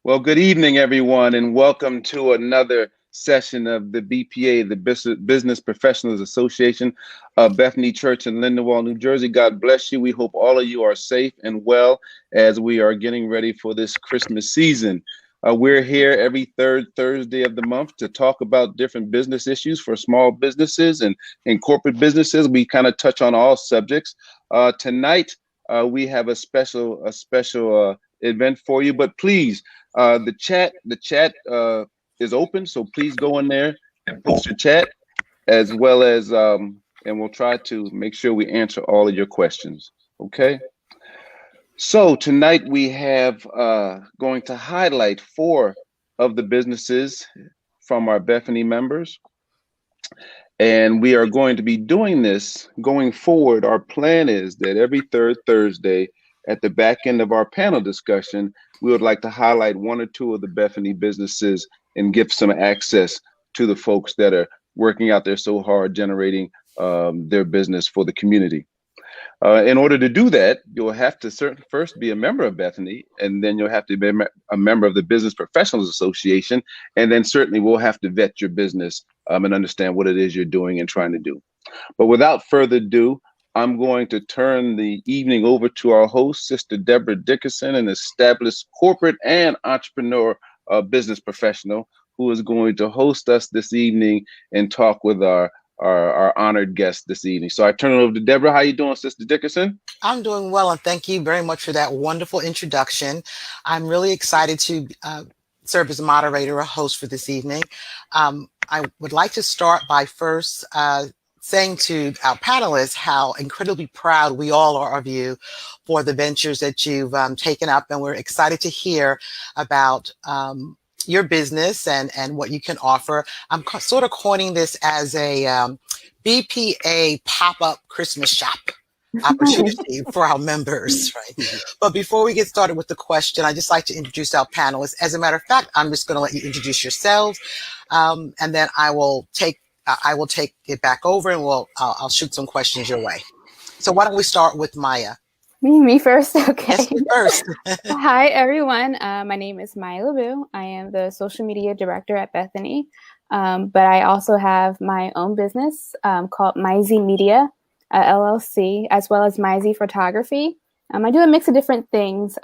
Well, good evening, everyone, and welcome to another session of the BPA, the Business Professionals Association of Bethany Church in Lindenwold, New Jersey. God bless you. We hope all of you are safe and well as we are getting ready for this Christmas season. We're here every third Thursday of the month to talk about different business issues for small businesses and corporate businesses. We kind of touch on all subjects. Tonight, we have a special event for you, but please, the chat is open, so please go in there and post your chat as well as and we'll try to make sure we answer all of your questions. Okay. So tonight we have going to highlight 4 of the businesses from our Bethany members. And we are going to be doing this going forward. Our plan is that every third Thursday at the back end of our panel discussion, we would like to highlight 1 or 2 of the Bethany businesses and give some access to the folks that are working out there so hard generating their business for the community. In order to do that, you'll have to first be a member of Bethany, and then you'll have to be a member of the Business Professionals Association, and then certainly we'll have to vet your business and understand what it is you're doing and trying to do. But without further ado, I'm going to turn the evening over to our host, Sister Deborah Dickerson, an established corporate and entrepreneur business professional who is going to host us this evening and talk with our honored guest this evening. So I turn it over to Deborah. How you doing, Sister Dickerson? I'm doing well, and thank you very much for that wonderful introduction. I'm really excited to serve as a moderator or host for this evening. I would like to start by first saying to our panelists how incredibly proud we all are of you for the ventures that you've taken up, and we're excited to hear about your business and what you can offer. I'm sort of coining this as a BPA pop-up Christmas shop opportunity for our members, right? But before we get started with the question, I'd just like to introduce our panelists. As a matter of fact, I'm just going to let you introduce yourselves, and then I will take it back over, and I'll shoot some questions your way. So why don't we start with Maya? Me first? Okay. Yes, me first. Hi, everyone. My name is Maya LeBou. I am the social media director at Bethany, but I also have my own business called Mizey Media, LLC, as well as Mizey Photography. I do a mix of different things,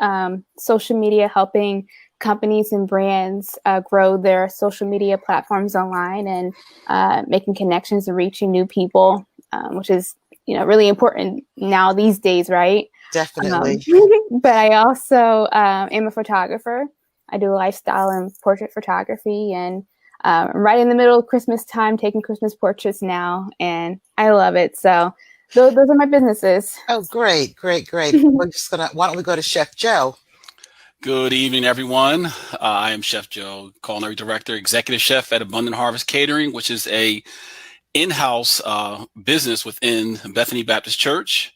social media, helping companies and brands grow their social media platforms online and making connections and reaching new people, which is really important now these days, right? Definitely. But I also am a photographer. I do lifestyle and portrait photography, and I'm right in the middle of Christmas time, taking Christmas portraits now, and I love it. So those are my businesses. Oh, great. Why don't we go to Chef Joe? Good evening, everyone. I am Chef Joe, Culinary Director, Executive Chef at Abundant Harvest Catering, which is a in-house business within Bethany Baptist Church.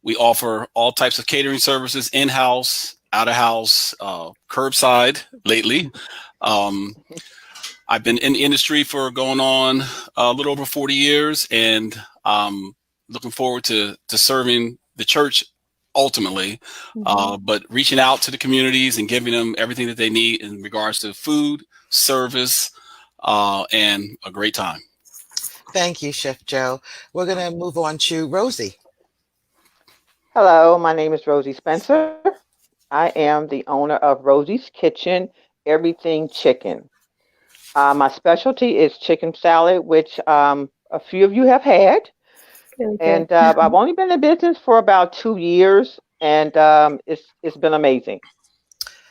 We offer all types of catering services, in-house, out-of-house, curbside lately. I've been in the industry for going on a little over 40 years, and looking forward to serving the church ultimately, but reaching out to the communities and giving them everything that they need in regards to food, service, and a great time. Thank you, Chef Joe. We're going to move on to Rosie. Hello, my name is Rosie Spencer. I am the owner of Rosie's Kitchen, Everything Chicken. My specialty is chicken salad, which a few of you have had. Really good. And I've only been in business for about 2 years, and it's been amazing.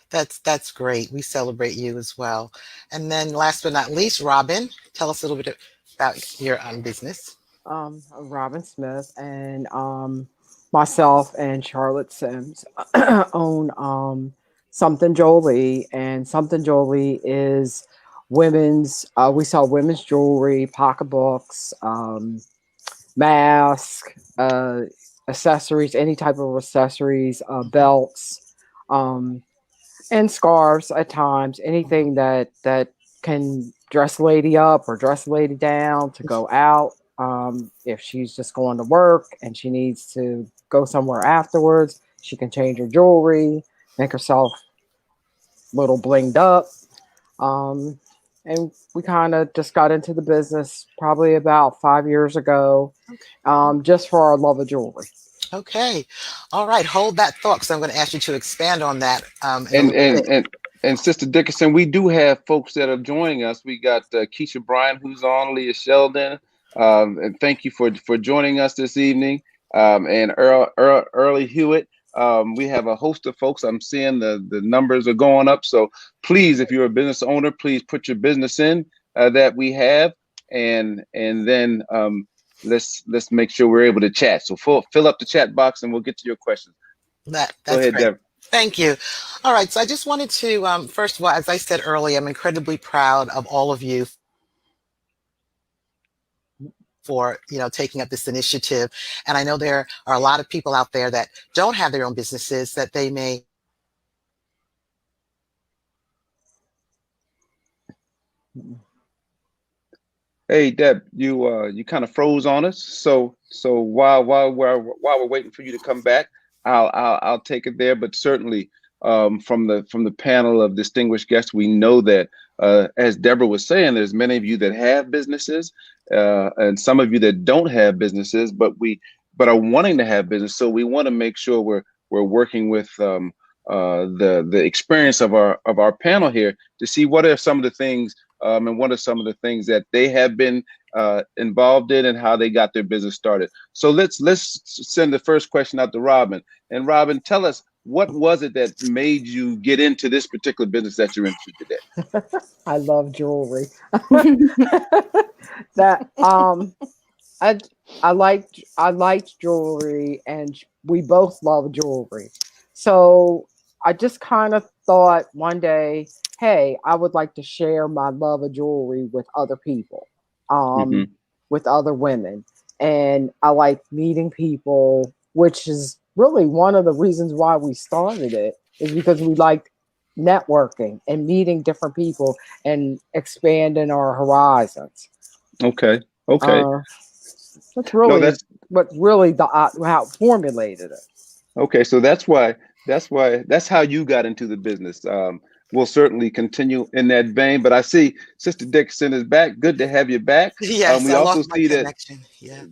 That's great. We celebrate you as well. And then last but not least, Robin, tell us a little bit about your business. Robin Smith, and myself and Charlotte Sims own Something Jolie, and Something Jolie is women's. We sell women's jewelry, pocketbooks, masks, accessories, any type of accessories, belts, and scarves at times. Anything that can dress a lady up or dress a lady down to go out. If she's just going to work and she needs to go somewhere afterwards, she can change her jewelry, make herself little blinged up. And we kind of just got into the business probably about 5 years ago, just for our love of jewelry. Okay. All right. Hold that thought, because I'm going to ask you to expand on that in a And little bit. and Sister Dickinson, we do have folks that are joining us. We got Keisha Bryan, who's on, Leah Sheldon, and thank you for joining us this evening. And Early Hewitt. We have a host of folks. I'm seeing the numbers are going up. So please, if you're a business owner, please put your business in that we have, and then let's make sure we're able to chat. So fill up the chat box, and we'll get to your questions. That's Go ahead, great. Deborah. Thank you. All right. So I just wanted to, first of all, as I said earlier, I'm incredibly proud of all of you for, taking up this initiative. And I know there are a lot of people out there that don't have their own businesses that they may. Hey Deb, you kind of froze on us. So while we're waiting for you to come back, I'll take it there. But certainly, from the panel of distinguished guests, we know that as Deborah was saying, there's many of you that have businesses, and some of you that don't have businesses, but are wanting to have business. So we want to make sure we're working with the experience of our panel here to see what are some of the things. And what are some of the things that they have been involved in and how they got their business started. So let's send the first question out to Robin. And Robin, tell us, what was it that made you get into this particular business that you're into today? I love jewelry. That I liked jewelry, and we both love jewelry. So I just kind of thought one day, hey, I would like to share my love of jewelry with other people, with other women. And I like meeting people, which is really one of the reasons why we started it, is because we liked networking and meeting different people and expanding our horizons. Okay. That's really how it formulated it. Okay, so that's how you got into the business. We'll certainly continue in that vein, but I see Sister Dixon is back. Good to have you back. Yes, We I also lost my see connection.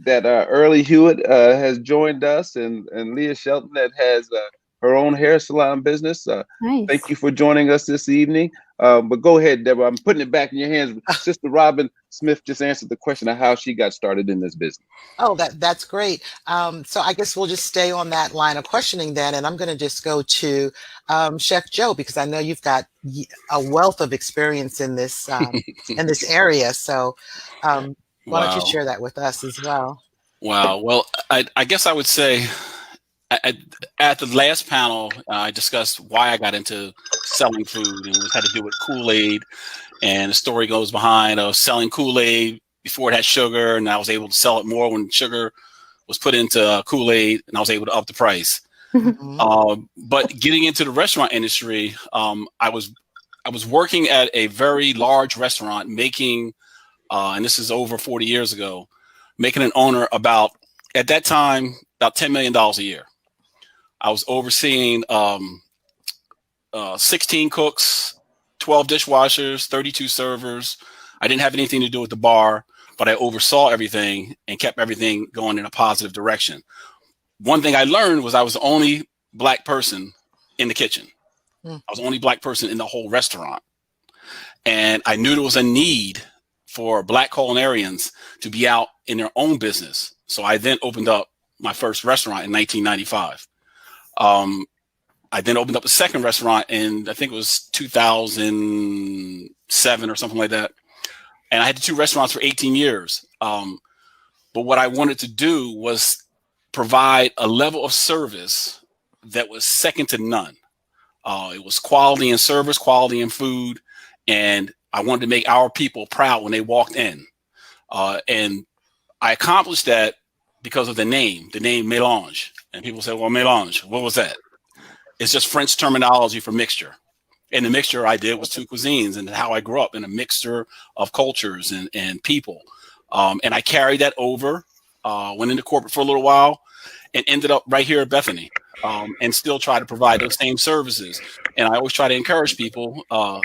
that Early Hewitt has joined us, and Leah Shelton that has her own hair salon business. Nice. Thank you for joining us this evening. But go ahead, Deborah. I'm putting it back in your hands. Sister Robin Smith just answered the question of how she got started in this business. Oh, that's great. So I guess we'll just stay on that line of questioning then, and I'm going to just go to Chef Joe, because I know you've got a wealth of experience in this area. So why don't you share that with us as well? Wow. Well, I guess I would say at the last panel, I discussed why I got into selling food, and it had to do with Kool-Aid. And the story goes behind selling Kool-Aid before it had sugar, and I was able to sell it more when sugar was put into Kool-Aid, and I was able to up the price. But getting into the restaurant industry, I was working at a very large restaurant, making, and this is over 40 years ago, making an owner at that time, about $10 million a year. I was overseeing 16 cooks, 12 dishwashers, 32 servers. I didn't have anything to do with the bar, but I oversaw everything and kept everything going in a positive direction. One thing I learned was I was the only Black person in the kitchen. I was the only Black person in the whole restaurant. And I knew there was a need for Black culinarians to be out in their own business. So I then opened up my first restaurant in 1995. I then opened up a second restaurant in, I think it was 2007 or something like that. And I had the two restaurants for 18 years. But what I wanted to do was provide a level of service that was second to none. It was quality in service, quality in food. And I wanted to make our people proud when they walked in. And I accomplished that because of the name Mélange. And people say, well, Mélange, what was that? It's just French terminology for mixture. And the mixture I did was two cuisines, and how I grew up in a mixture of cultures and people. And I carried that over, went into corporate for a little while. and ended up right here at Bethany, and still try to provide those same services. And I always try to encourage people to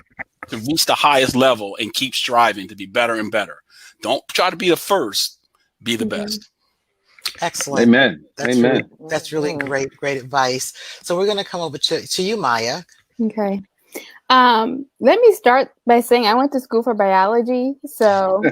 reach the highest level and keep striving to be better and better. Don't try to be the first, be the best. Excellent. Amen. That's Amen. that's really great advice. So we're going to come over to you, Maya. Okay. Let me start by saying I went to school for biology, so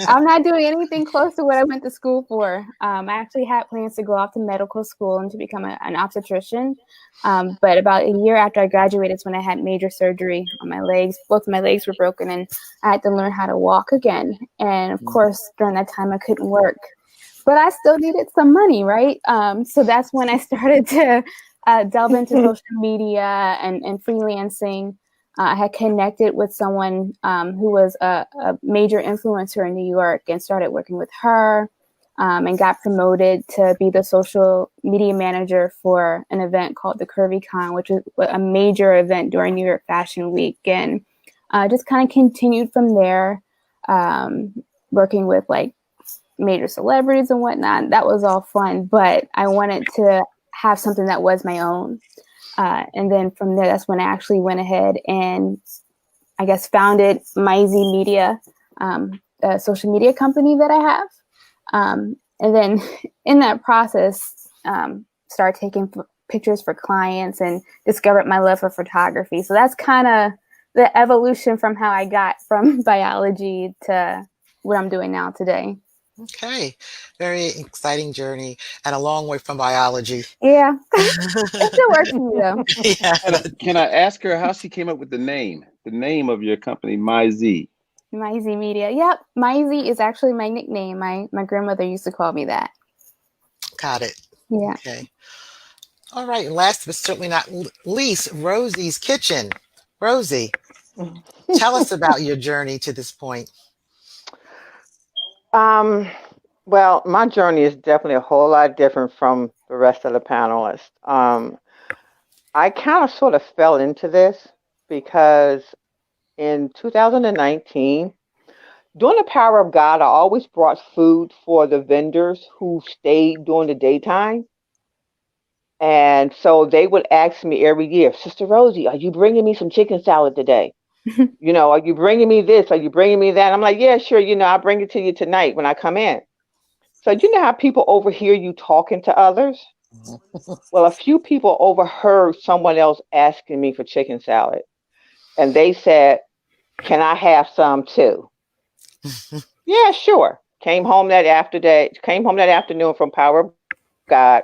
I'm not doing anything close to what I went to school for. I actually had plans to go off to medical school and to become an obstetrician. But about a year after I graduated is when I had major surgery on my legs. Both of my legs were broken and I had to learn how to walk again. And of course, during that time I couldn't work, but I still needed some money, right? So that's when I started to delve into social media and freelancing. I had connected with someone who was a major influencer in New York and started working with her and got promoted to be the social media manager for an event called the CurvyCon, which is a major event during New York Fashion Week. And just kind of continued from there, working with like major celebrities and whatnot. That was all fun, but I wanted to have something that was my own. And then from there, that's when I actually went ahead and I guess founded Maizy Media, a social media company that I have. And then in that process, started taking pictures for clients and discovered my love for photography. So that's kind of the evolution from how I got from biology to what I'm doing now today. Okay, very exciting journey and a long way from biology. Yeah, it still works for me though. Yeah. Can I ask her how she came up with the name of your company, Maizy? Maizy Media. Yep, Maizy is actually my nickname. My grandmother used to call me that. Got it. Yeah. Okay. All right. Last but certainly not least, Rosie's Kitchen. Rosie, tell us about your journey to this point. Well, my journey is definitely a whole lot different from the rest of the panelists. I kind of sort of fell into this because in 2019, during the power of God, I always brought food for the vendors who stayed during the daytime. And so they would ask me every year, Sister Rosie, are you bringing me some chicken salad today? Are you bringing me this? Are you bringing me that? I'm like, yeah, sure. I'll bring it to you tonight when I come in. So you know how people overhear you talking to others? Well, a few people overheard someone else asking me for chicken salad. And they said, can I have some too? Yeah, sure. Came home that afternoon from Power of God,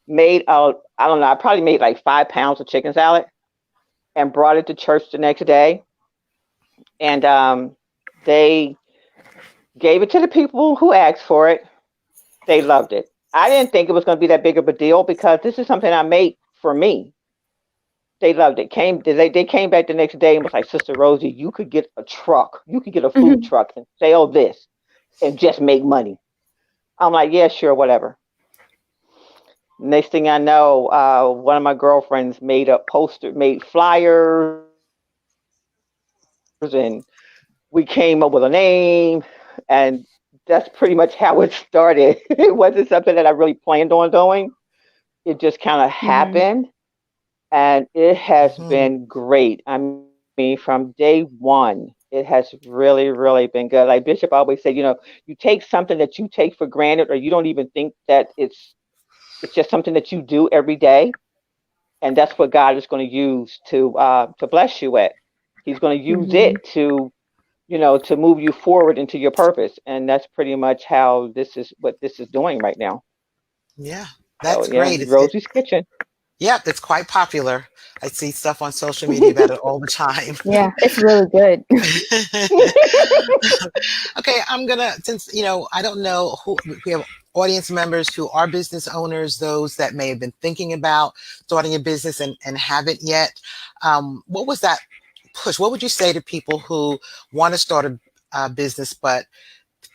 made I don't know, I probably made like 5 pounds of chicken salad and brought it to church the next day. And they gave it to the people who asked for it. They loved it. I didn't think it was going to be that big of a deal because this is something I made for me. They loved it. They came back the next day and was like, Sister Rosie, you could get a truck. You could get a food truck and sell this and just make money. I'm like, yeah, sure, whatever. Next thing I know, one of my girlfriends made flyers, and we came up with a name, and that's pretty much how it started. It wasn't something that I really planned on doing. It just kind of happened, and it has been great. I mean, from day one, it has really, really been good. Like Bishop always said, you take something that you take for granted, or you don't even think that it's just something that you do every day, and that's what God is going to use to bless you with. He's going to use it to to move you forward into your purpose. And that's pretty much what this is doing right now. Yeah, that's So, great. Rosie's Kitchen. Yep, it's quite popular. I see stuff on social media about it all the time. Yeah, it's really good. Okay, since, I don't know who we have audience members who are business owners, those that may have been thinking about starting a business and haven't yet. What was that push? What would you say to people who want to start a business, but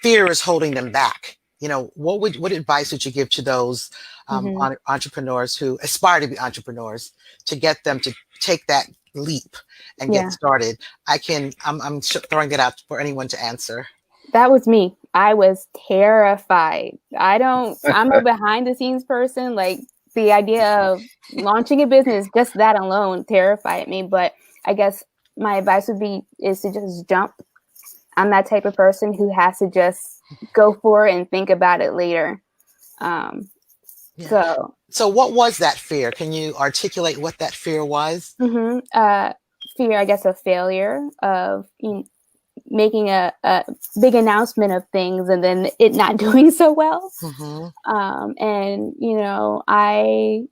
fear is holding them back? What advice would you give to those entrepreneurs who aspire to be entrepreneurs to get them to take that leap and get started? I'm throwing it out for anyone to answer. That was me. I was terrified. I'm a behind the scenes person. Like the idea of launching a business, just that alone terrified me. But I guess my advice is to just jump. I'm that type of person who has to just go for it and think about it later. So what was that fear? Can you articulate what that fear was? Fear, I guess, of failure, of making a big announcement of things and then it not doing so well. And, I,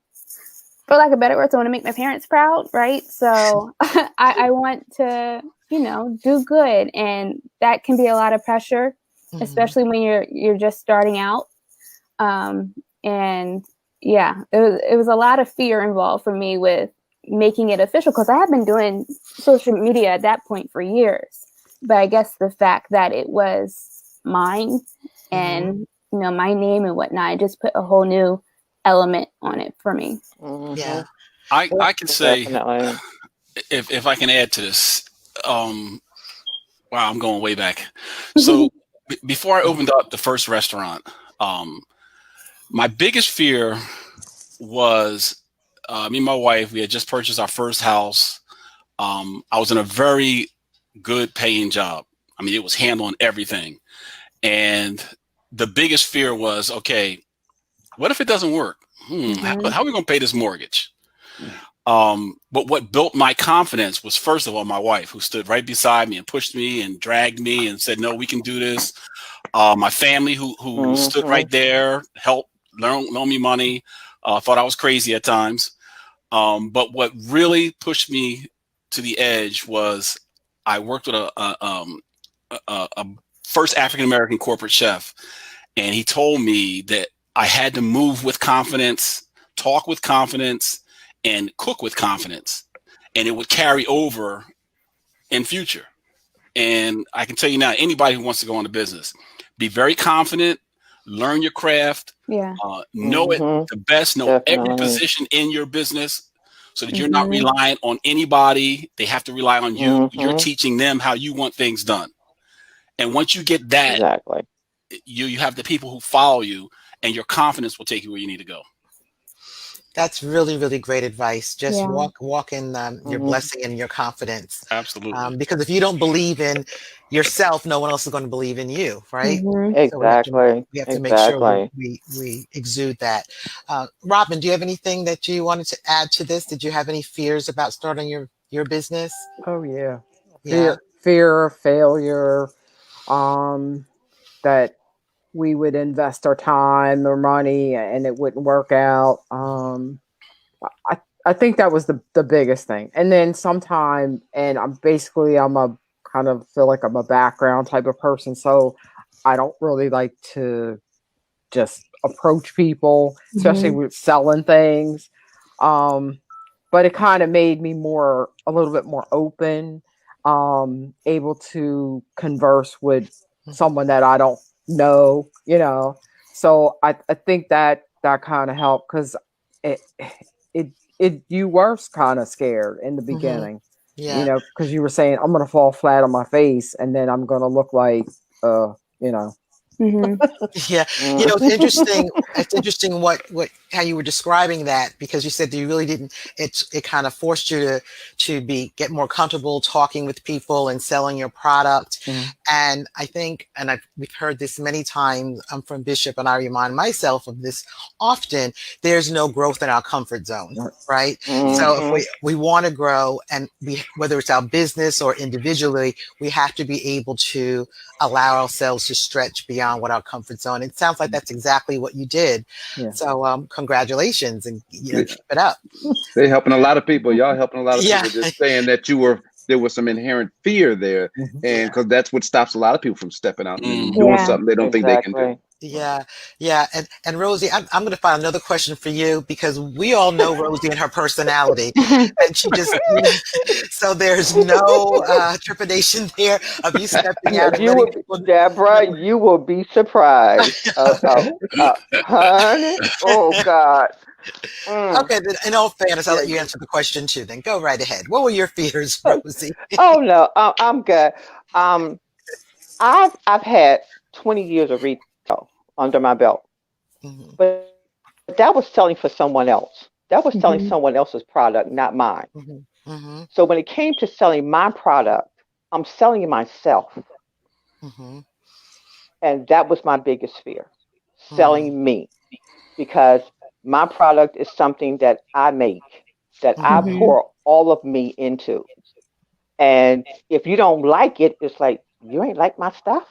for lack of better words, I want to make my parents proud, right? So I want to, do good. And that can be a lot of pressure, especially when you're just starting out. And yeah, it was a lot of fear involved for me with making it official, because I had been doing social media at that point for years. But I guess the fact that it was mine and, my name and whatnot, it just put a whole new element on it for me. Yeah. I can say, Definitely. if I can add to this, wow, I'm going way back. So before I opened up the first restaurant, my biggest fear was me and my wife, we had just purchased our first house. I was in a very good paying job. I mean, it was handling everything. And the biggest fear was, okay, what if it doesn't work? How are we going to pay this mortgage? But what built my confidence was, first of all, my wife, who stood right beside me and pushed me and dragged me and said, no, we can do this. My family who stood right there, helped loan me money, thought I was crazy at times. But what really pushed me to the edge was I worked with a first African-American corporate chef, and he told me that I had to move with confidence, talk with confidence, and cook with confidence, and it would carry over in future. And I can tell you now, anybody who wants to go into business, be very confident, learn your craft, know it the best, know every position in your business, so that you're not relying on anybody. They have to rely on you. You're teaching them how you want things done. And once you get that, you have the people who follow you, and your confidence will take you where you need to go. That's really, really great advice. Just walk in your blessing and your confidence. Absolutely. Because if you don't believe in yourself, no one else is going to believe in you, right? Exactly. So we have to make sure we exude that. Robin, do you have anything that you wanted to add to this? Did you have any fears about starting your business? Oh yeah. Fear of failure, that we would invest our time or money and it wouldn't work out. I think that was the biggest thing. And then sometime, and I'm a kind of feel like I'm a background type of person. So I don't really like to just approach people, especially with selling things. But it kind of made me a little bit more open, able to converse with someone that I don't know, So I think that kind of helped, because you were kind of scared in the beginning, because you were saying, I'm going to fall flat on my face and then I'm going to look like, It's interesting. It's interesting how you were describing that, because you said that you really didn't. It kind of forced you to get more comfortable talking with people and selling your product. And I think, we've heard this many times. I'm from Bishop, and I remind myself of this often. There's no growth in our comfort zone, right? So if we want to grow, and whether it's our business or individually, we have to be able to allow ourselves to stretch beyond what our comfort zone. It sounds like that's exactly what you did. So congratulations, and keep it up. They're helping a lot of people. Y'all helping a lot of people. Just saying that there was some inherent fear there, and because that's what stops a lot of people from stepping out and doing something they don't think they can do. And Rosie, I'm going to find another question for you, because we all know Rosie and her personality, and she just so there's no trepidation there of you stepping out. Deborah, you will be surprised. Honey, oh God. Okay, then in all fairness, I'll let you answer the question too. Then go right ahead. What were your fears, Rosie? Oh no, I'm good. I've had 20 years of retail under my belt, Mm-hmm. but that was selling for someone else. That was selling Mhm. someone else's product, not mine. Mm-hmm. Mm-hmm. So when it came to selling my product, I'm selling it myself. Mm-hmm. And that was my biggest fear, Mm-hmm. selling me, because my product is something that I make, that I Mm-hmm. Mhm. pour all of me into. And if you don't like it, it's like, you ain't like my stuff,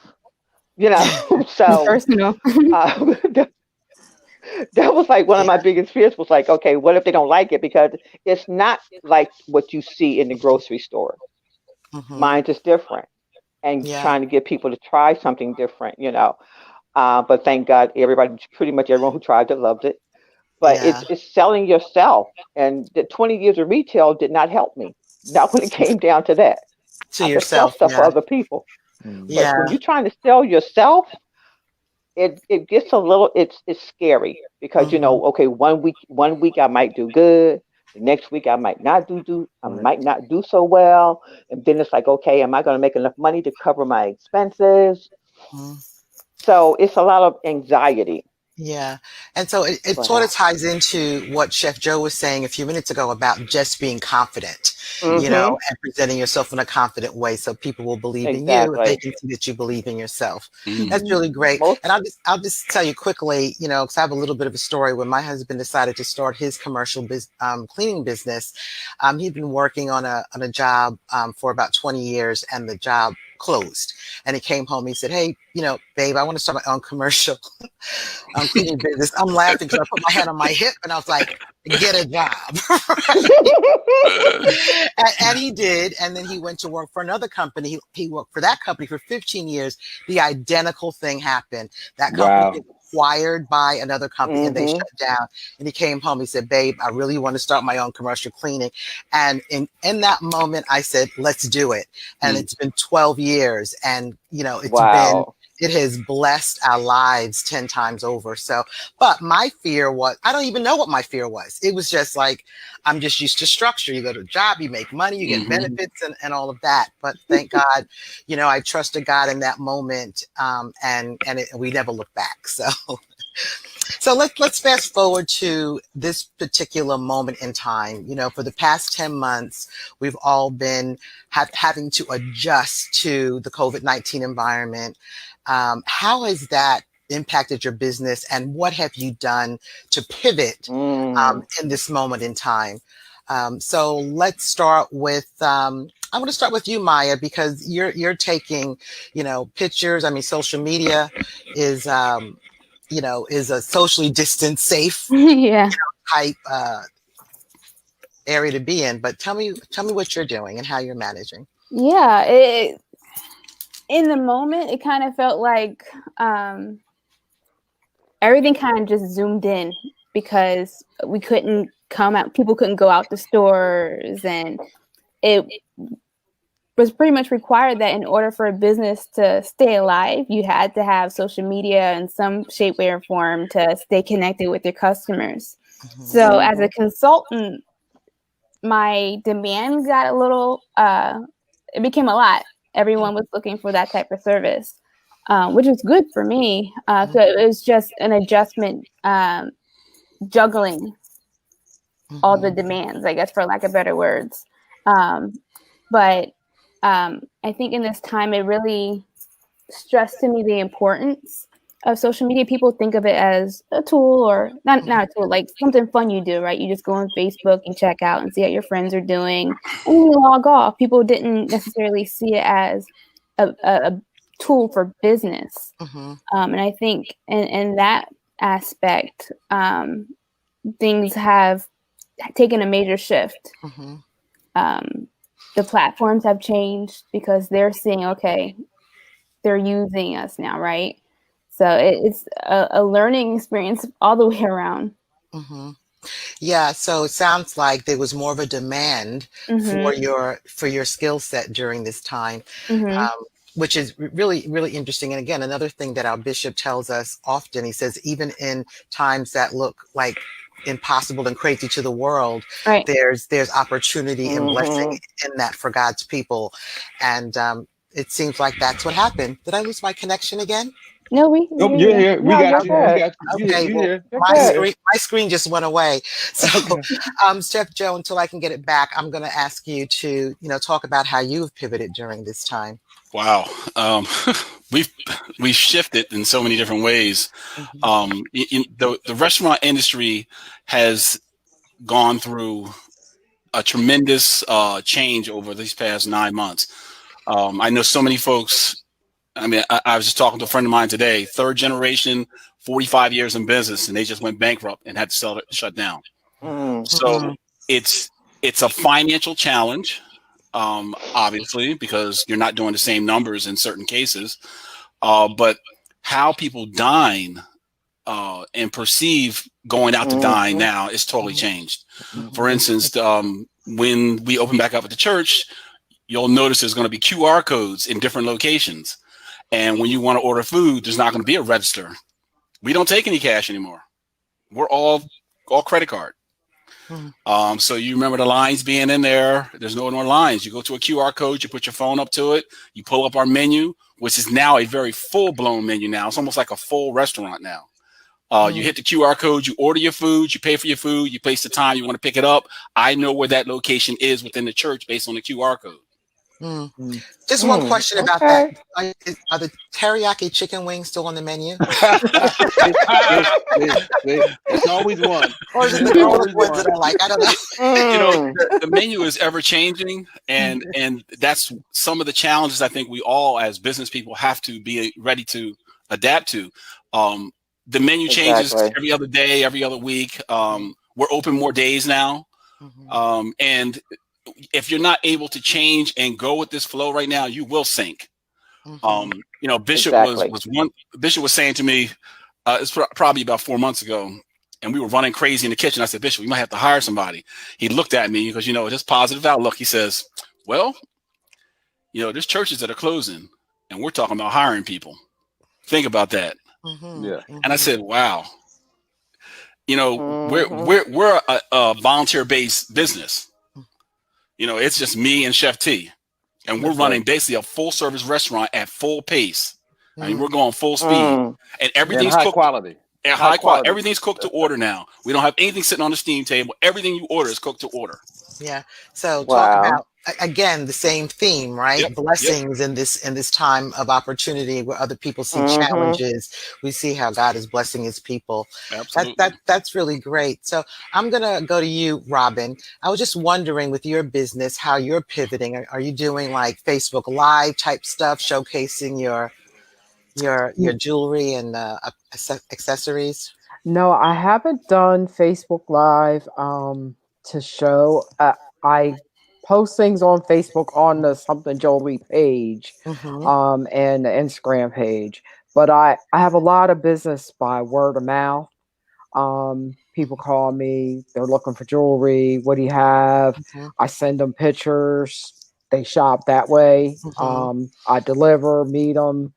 you know? It's So personal. that, that was like one of Yeah. my biggest fears was like, okay, what if they don't like it? Because it's not like what you see in the grocery store. Mm-hmm. Mine is different, and Yeah. trying to get people to try something different, you know. But thank God, everybody, pretty much everyone who tried it loved it. But Yeah. it's selling yourself, and the 20 years of retail did not help me. Not when it came down to that. To I could sell yourself. stuff for Yeah. other people, but Yeah. when you're trying to sell yourself, it gets a little, it's scary, because you Mm-hmm. know, okay, one week I might do good, the next week I might not I might not do so well, and then it's like, okay, am I going to make enough money to cover my expenses? Mm-hmm. So it's a lot of anxiety. Yeah. And so it But sort of ties into what Chef Joe was saying a few minutes ago about just being confident, mm-hmm, and presenting yourself in a confident way so people will believe in you if they exactly. can see that you believe in yourself. Mm. That's Mhm. really great. Most. And I'll just tell you quickly, because I have a little bit of a story when my husband decided to start his commercial cleaning business. He'd been working on a job for about 20 years, and the job closed. And he came home. He said, "Hey, babe, I want to start my own commercial cleaning business." I'm laughing because I put my hand on my hip and I was like, "Get a job." Right? And he did. And then he went to work for another company. He worked for that company for 15 years. The identical thing happened. That company Wow. was acquired by another company and they Mm-hmm. shut down. And he came home. He said, "Babe, I really want to start my own commercial cleaning." And in that moment, I said, "Let's do it." And Mm. it's been 12 years. And, Wow. it has blessed our lives 10 times over. So, but my fear was, I don't even know what my fear was. It was just like, I'm just used to structure. You go to a job, you make money, you get Mm-hmm. benefits and all of that. But thank God, I trusted God in that moment. And we never looked back. So let's fast forward to this particular moment in time. For the past 10 months, we've all been having to adjust to the COVID-19 environment. How has that impacted your business, and what have you done to pivot Mm. in this moment in time? So let's start with. I want to start with you, Maya, because you're taking, pictures. I mean, social media is is a socially distant, safe Yeah. type area to be in. But tell me what you're doing and how you're managing. Yeah. In the moment, it kind of felt like um, everything kind of just zoomed in because we couldn't come out. People couldn't go out to stores, and it was pretty much required that in order for a business to stay alive, you had to have social media in some shape, way, or form to stay connected with your customers. Mm-hmm. So, as Mm-hmm. a consultant, my demand got a little, it became a lot. Everyone was looking for that type of service, which was good for me. So, it was just an adjustment, juggling all the Mm-hmm. demands, I guess, for lack of better words. Um, but I think in this time, it really stressed to me the importance of social media. People think of it as a tool, or not a tool, like something fun you do, right? You just go on Facebook and check out and see what your friends are doing, and then you log off. People didn't necessarily see it as a tool for business. Mm-hmm. And I think in that aspect, things have taken a major shift. Mm-hmm. Um, the platforms have changed because they're seeing, okay, they're using us now, right? So it's a learning experience all the way around. Mm-hmm. Yeah, so it sounds like there was more of a demand Mm-hmm. for your skill set during this time, Mm-hmm. which is really, really interesting. And again, another thing that our bishop tells us often, he says, even in times that look like impossible and crazy to the world, Right. there's opportunity and blessing Mm-hmm. in that for God's people. And it seems like that's what happened. Did I lose my connection again? No, we Nope, hear you're you. here. We No, got you're you. We good. got you. You Okay, you well, here. You're my good. screen just went away. So, Chef Joe, until I can get it back, I'm going to ask you to, talk about how you've pivoted during this time. Wow. We've shifted in so many different ways. The restaurant industry has gone through a tremendous change over these past 9 months. I know so many folks. I mean, I was just talking to a friend of mine today, third generation, 45 years in business, and they just went bankrupt and had to shut down. So it's a financial challenge, obviously, because you're not doing the same numbers in certain cases. But how people dine and perceive going out to dine now is totally changed. For instance, when we open back up at the church, you'll notice there's going to be QR codes in different locations. And when you want to order food, there's not going to be a register. We don't take any cash anymore. We're all credit card. So you remember the lines being in there. There's no more lines. You go to a QR code, you put your phone up to it, you pull up our menu, which is now a very full-blown menu now. It's almost like a full restaurant now. You hit the QR code, you order your food, you pay for your food, you place the time you want to pick it up. I know where that location is within the church based on the QR code. Just one question about that. Are the teriyaki chicken wings still on the menu? It's always one. Or is it the garlic ones that I like? I don't know. The menu is ever changing, and that's some of the challenges I think we all as business people have to be ready to adapt to. The menu changes every other day, every other week. We're open more days now. And if you're not able to change and go with this flow right now, you will sink. Bishop Bishop was saying to me, it's probably about 4 months ago, and we were running crazy in the kitchen. I said, Bishop, we might have to hire somebody. He looked at me because, this positive outlook. He says, well, there's churches that are closing, and we're talking about hiring people. Think about that. Yeah. And I said, wow, we're a volunteer-based business. It's just me and Chef T, and we're running basically a full-service restaurant at full pace. I mean, we're going full speed, and everything's high cooked quality. At high quality. Everything's cooked to order now. We don't have anything sitting on the steam table. Everything you order is cooked to order. Yeah. So talk about, again, the same theme, right? Yep. Blessings in this time of opportunity where other people see challenges. We see how God is blessing his people. Absolutely. That's really great. So I'm going to go to you, Robin. I was just wondering with your business, how you're pivoting. Are you doing like Facebook Live type stuff, showcasing your jewelry and accessories? No, I haven't done Facebook Live to show. I post things on Facebook on the Something Jolie page and the Instagram page. But I have a lot of business by word of mouth. People call me. They're looking for jewelry. What do you have? I send them pictures. They shop that way. I deliver, meet them.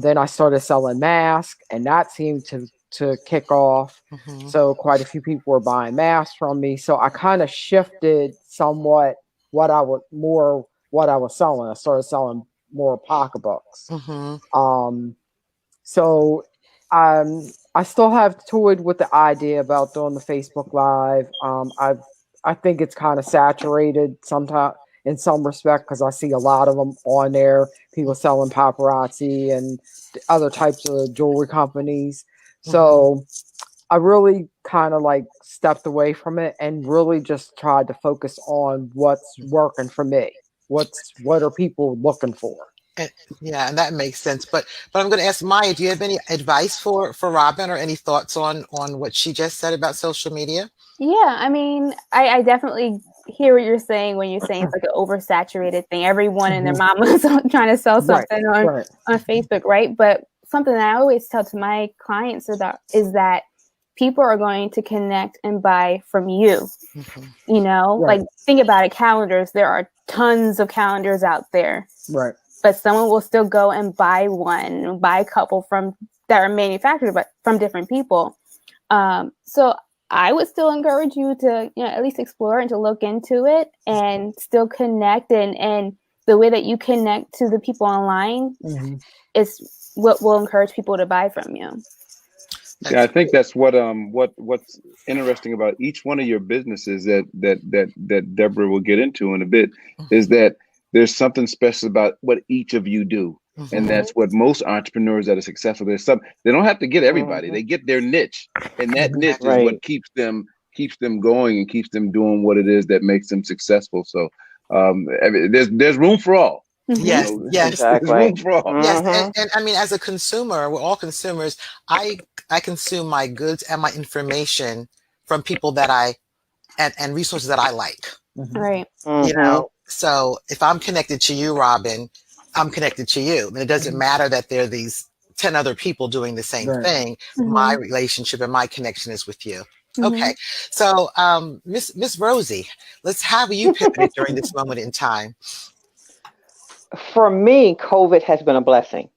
Then I started selling masks, and that seemed to kick off. So quite a few people were buying masks from me. So I kind of shifted somewhat what I was selling. I started selling more pocketbooks. So I still have toyed with the idea about doing the Facebook Live. I think it's kind of saturated sometimes in some respect because I see a lot of them on there. People selling paparazzi and other types of jewelry companies. So I really kind of like stepped away from it and really just tried to focus on what's working for me. What are people looking for? Yeah, and that makes sense. But I'm going to ask Maya, do you have any advice for Robin or any thoughts on what she just said about social media? Yeah, I mean, I definitely hear what you're saying when you're saying it's like an oversaturated thing. Everyone and their mama's trying to sell something on Facebook, right? But something that I always tell to my clients is that people are going to connect and buy from you. Like think about it, calendars. There are tons of calendars out there. Right. But someone will still go and buy a couple that are manufactured, but from different people. So I would still encourage you to, at least explore and to look into it and still connect and the way that you connect to the people online is what will encourage people to buy from you. Yeah, I think that's what's interesting about each one of your businesses that Deborah will get into in a bit is that there's something special about what each of you do. And that's what most entrepreneurs that are successful, they don't have to get everybody. They get their niche, and that niche is what keeps them going and keeps them doing what it is that makes them successful. So there's room for all. Yes, yes, exactly. There's room for all. Yes, and I mean, as a consumer, we're all consumers. I consume my goods and my information from people that and resources that I like. Right. You know, so if I'm connected to you, Robin, I'm connected to you. And it doesn't matter that there are these 10 other people doing the same thing. My relationship and my connection is with you. Okay, so Miss Rosie, let's have you pivot during this moment in time. For me, COVID has been a blessing.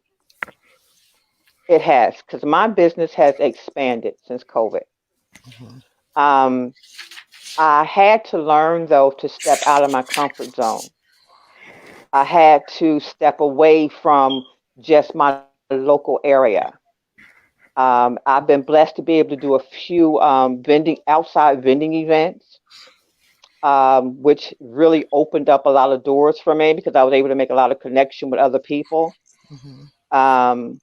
It has, because my business has expanded since COVID. I had to learn, though, to step out of my comfort zone. I had to step away from just my local area. I've been blessed to be able to do a few outside vending events, which really opened up a lot of doors for me because I was able to make a lot of connection with other people. And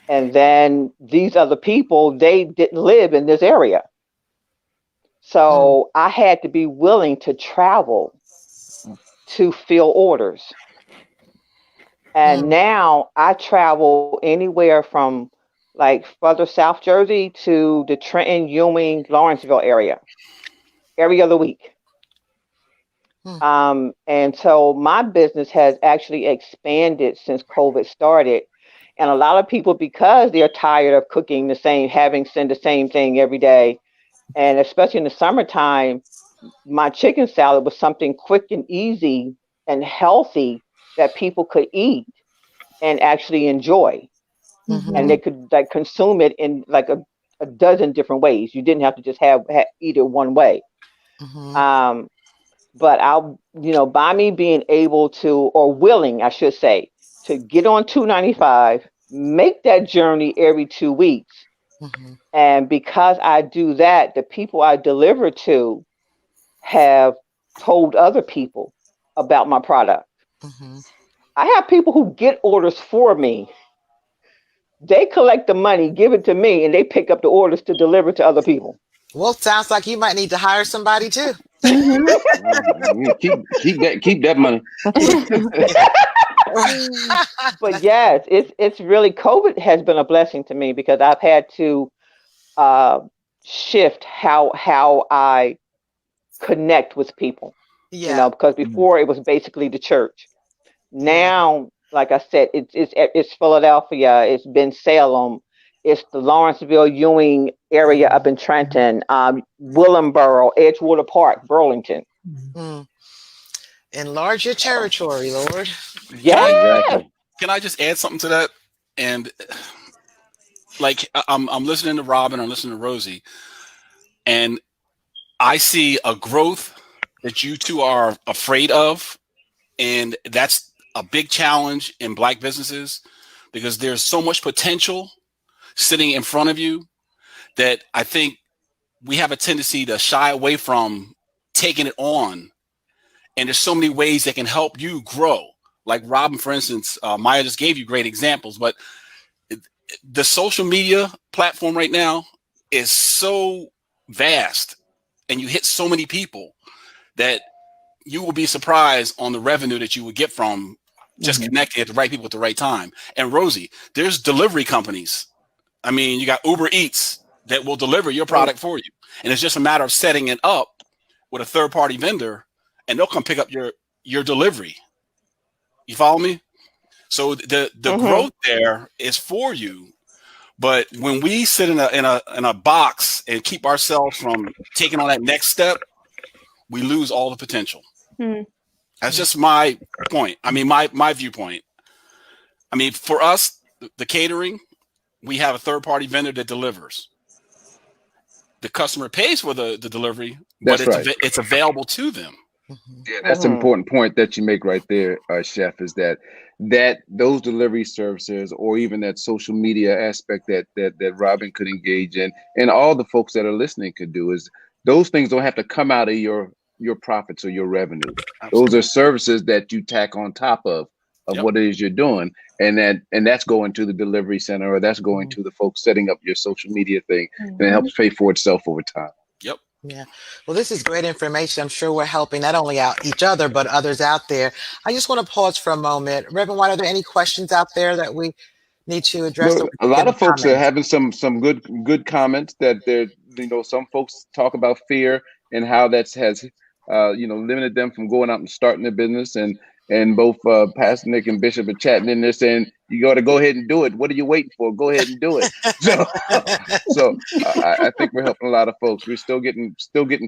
then these other people, they didn't live in this area. So I had to be willing to travel to fill orders. And now I travel anywhere from like further South Jersey to the Trenton, Ewing, Lawrenceville area every other week. And so my business has actually expanded since COVID started. And a lot of people, because they're tired of cooking the same thing every day, and especially in the summertime, my chicken salad was something quick and easy and healthy that people could eat and actually enjoy. And they could consume it in like a dozen different ways. You didn't have to just eat it one way. But by me being able to, or willing, I should say, to get on 295, make that journey every 2 weeks. And because I do that, the people I deliver to have told other people about my product. I have people who get orders for me. They collect the money, give it to me, and they pick up the orders to deliver to other people. Well, sounds like you might need to hire somebody too. keep that money. But yes, it's really, COVID has been a blessing to me because I've had to shift how I connect with people. Because before it was basically the church. Now, like I said, it's Philadelphia, it's been Salem, it's the Lawrenceville, Ewing area up in Trenton, Willenboro, Edgewater Park, Burlington. Enlarge your territory, Lord. Yeah. Can I just add something to that? And like I'm listening to Robin, I'm listening to Rosie, and I see a growth that you two are afraid of, and that's a big challenge in Black businesses because there's so much potential sitting in front of you that I think we have a tendency to shy away from taking it on. And there's so many ways that can help you grow. Like Robin, for instance, Maya just gave you great examples, but the social media platform right now is so vast and you hit so many people that you will be surprised on the revenue that you would get from just connecting at the right people at the right time. And Rosie, there's delivery companies. I mean, you got Uber Eats that will deliver your product for you. And it's just a matter of setting it up with a third-party vendor, and they'll come pick up your delivery. You follow me? So the growth there is for you. But when we sit in a box and keep ourselves from taking on that next step, we lose all the potential. That's just my point. I mean, my viewpoint. I mean, for us, the catering, we have a third-party vendor that delivers. The customer pays for the delivery, but it's available to them. Yeah, that's an important point that you make right there, Chef, is that those delivery services or even that social media aspect that Robin could engage in and all the folks that are listening could do is those things don't have to come out of your profits or your revenue. Those are services that you tack on top of what it is you're doing, and that's going to the delivery center or that's going to the folks setting up your social media thing, and it helps pay for itself over time. Yep. Yeah. Well, this is great information. I'm sure we're helping not only out each other, but others out there. I just want to pause for a moment. Reverend White, are there any questions out there that we need to address? No, a lot of folks are having some good comments that they're, some folks talk about fear and how that has limited them from going out and starting a business, and both Pastor Nick and Bishop are chatting in there saying, you got to go ahead and do it. What are you waiting for? Go ahead and do it. So I think we're helping a lot of folks. We're still getting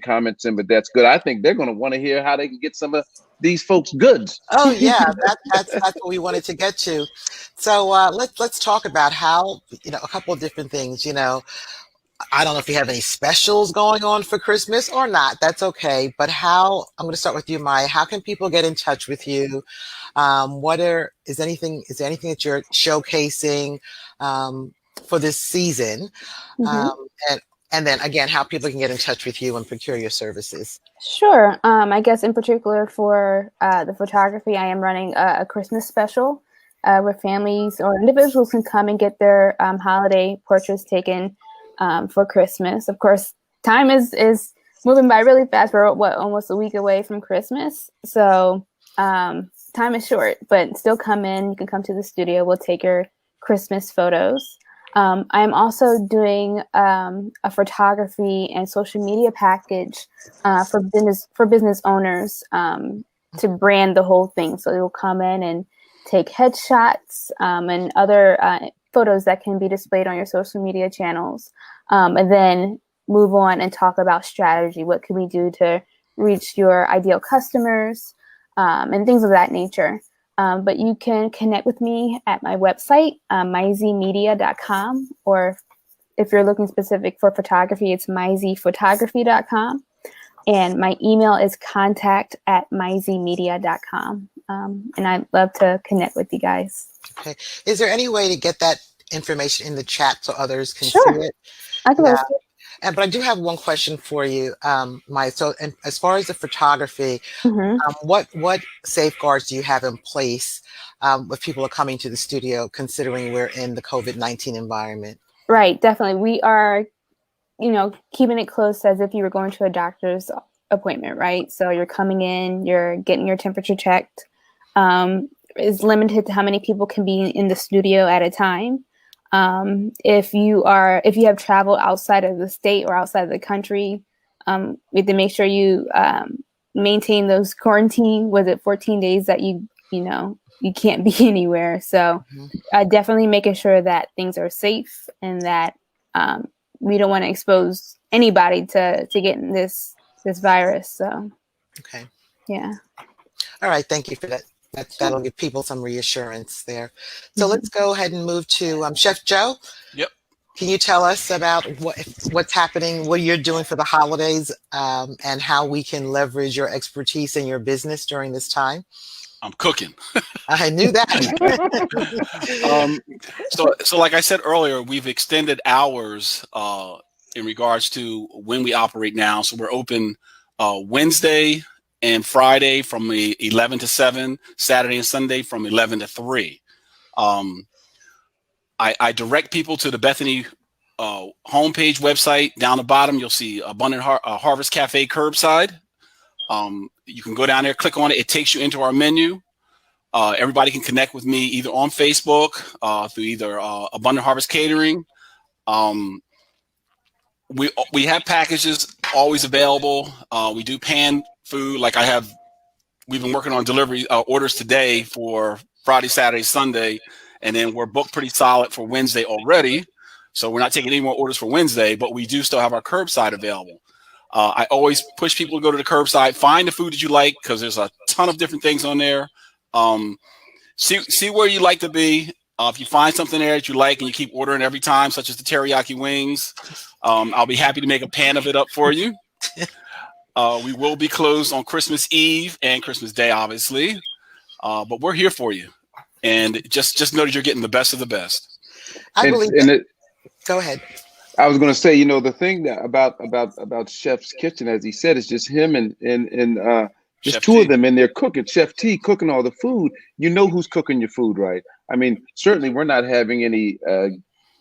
comments in, but that's good. I think they're going to want to hear how they can get some of these folks' goods. Oh yeah, that's what we wanted to get to. So let's talk about how, a couple of different things. I don't know if you have any specials going on for Christmas or not. That's okay. But I'm going to start with you, Maya. How can people get in touch with you? Is there anything that you're showcasing for this season? And then again, how people can get in touch with you and procure your services. Sure. I guess in particular for the photography, I am running a Christmas special where families or individuals can come and get their holiday portraits taken for Christmas. Of course, time is moving by really fast. We're almost a week away from Christmas. So time is short, but still come in. You can come to the studio. We'll take your Christmas photos. I'm also doing a photography and social media package for business owners to brand the whole thing. So you'll come in and take headshots and other photos that can be displayed on your social media channels, and then move on and talk about strategy. What can we do to reach your ideal customers and things of that nature. But you can connect with me at my website, myzmedia.com, or if you're looking specific for photography, it's myzphotography.com. And my email is contact@myzmedia.com. And I'd love to connect with you guys. Okay. Is there any way to get that information in the chat so others can see it? I can But I do have one question for you, Maya. So, and as far as the photography, what safeguards do you have in place if people are coming to the studio, considering we're in the COVID-19 environment? Right, definitely. We are, keeping it close as if you were going to a doctor's appointment, right? So you're coming in, you're getting your temperature checked. Is limited to how many people can be in the studio at a time. If you have traveled outside of the state or outside of the country, we have to make sure you maintain those quarantine. Was it 14 days that you can't be anywhere? So definitely making sure that things are safe and that we don't want to expose anybody to getting this virus. So okay, yeah. All right, thank you for that. That'll give people some reassurance there. So let's go ahead and move to Chef Joe. Yep. Can you tell us about what's happening, what you're doing for the holidays, and how we can leverage your expertise in your business during this time? I'm cooking. I knew that. So like I said earlier, we've extended hours in regards to when we operate now. So we're open Wednesday and Friday from 11 to 7, Saturday and Sunday from 11 to 3. I direct people to the Bethany homepage website. Down the bottom, you'll see Abundant Harvest Cafe curbside. You can go down there, click on it. It takes you into our menu. Everybody can connect with me either on Facebook, through either Abundant Harvest Catering. We have packages always available. We do pan food. We've been working on delivery orders today for Friday, Saturday, Sunday, and then we're booked pretty solid for Wednesday already. So we're not taking any more orders for Wednesday, but we do still have our curbside available. I always push people to go to the curbside, find the food that you like, because there's a ton of different things on there. See where you like to be. If you find something there that you like and you keep ordering every time, such as the teriyaki wings, I'll be happy to make a pan of it up for you. We will be closed on Christmas Eve and Christmas Day, obviously. But we're here for you. And just know that you're getting the best of the best. Go ahead. I was going to say, the thing that about Chef's Kitchen, as he said, is just him and just Chef two T. of them, and they're cooking. Chef T cooking all the food. You know who's cooking your food, right? I mean, certainly we're not having any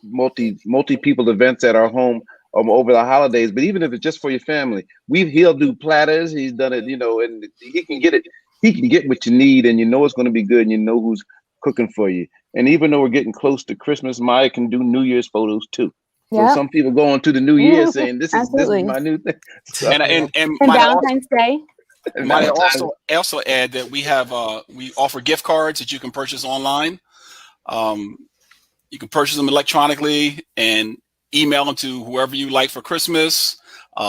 multi people events at our home over the holidays. But even if it's just for your family, he'll do platters. He's done it, and he can get it. He can get what you need, and you know it's going to be good, and you know who's cooking for you. And even though we're getting close to Christmas, Maya can do New Year's photos too. So some people go into the new year saying, "This is my new thing." So, and Valentine's Day. Might also add that we have we offer gift cards that you can purchase online. You can purchase them electronically and email them to whoever you like for Christmas,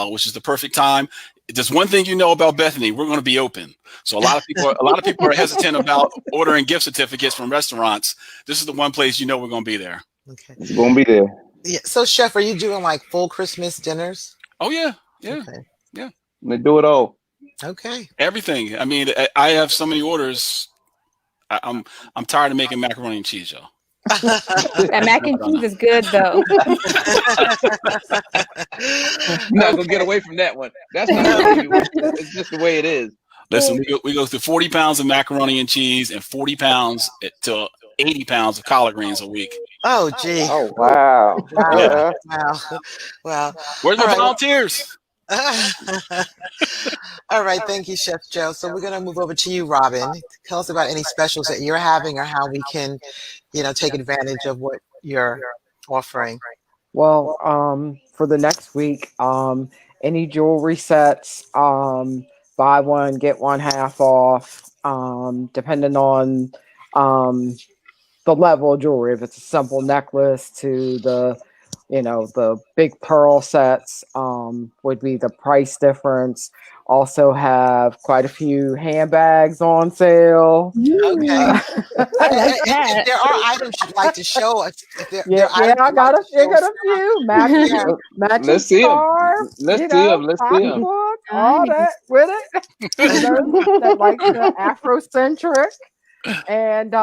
which is the perfect time. There's one thing you know about Bethany: we're going to be open. So a lot of people are hesitant about ordering gift certificates from restaurants. This is the one place we're going to be there. Okay, it's going to be there. Yeah. So, Chef, are you doing like full Christmas dinners? Oh yeah. Okay. Yeah. They do it all. Okay. Everything. I mean, I have so many orders. I'm tired of making macaroni and cheese, y'all. That mac and cheese is good though. Not gonna get away from that one. That's not it's just the way it is. Listen, we go through 40 pounds of macaroni and cheese and 40 pounds to 80 pounds of collard greens a week. Oh, gee. Oh, wow. Wow. Wow. Where's the volunteers? All right. Thank you, Chef Joe. So we're going to move over to you, Robin. Tell us about any specials that you're having or how we can, take advantage of what you're offering. Well, for the next week, any jewelry sets, buy one, get one half off, depending on the level of jewelry. If it's a simple necklace to the big pearl sets, would be the price difference. Also have quite a few handbags on sale. Okay. If there are items you'd like to show us, I got a few. Matching scarves. Let's see them. All that with it. That like the Afrocentric. And